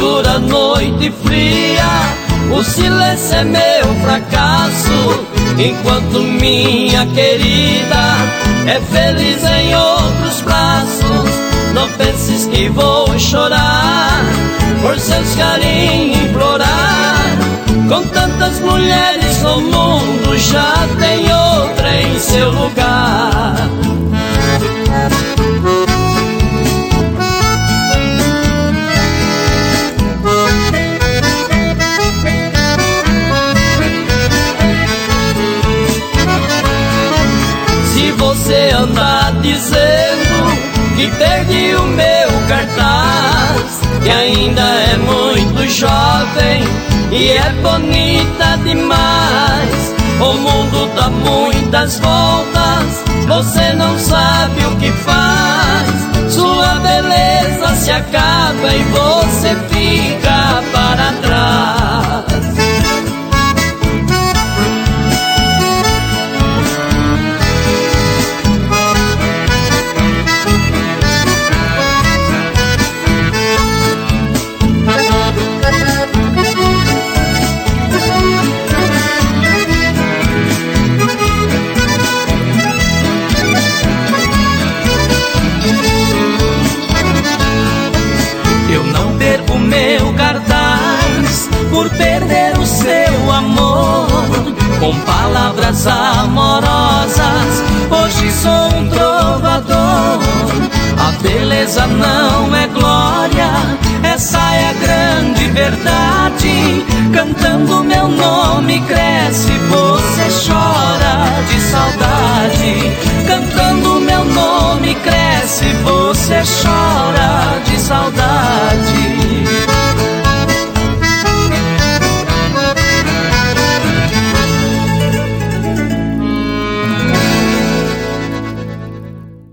escura noite fria, o silêncio é meu fracasso, enquanto minha querida é feliz em outros braços. Não penses que vou chorar por seus carinhos implorar. Com tantas mulheres no mundo, já tem outra em seu lugar. Se você anda dizendo que perdi o meu cartaz, que ainda é muito jovem e é bonita demais, o mundo dá muitas voltas, você não sabe o que faz. Sua beleza se acaba e você fica para trás. Por perder o seu amor com palavras amorosas, hoje sou um trovador. A beleza não é glória, essa é a grande verdade. Cantando meu nome cresce, você chora de saudade. Cantando meu nome cresce, você chora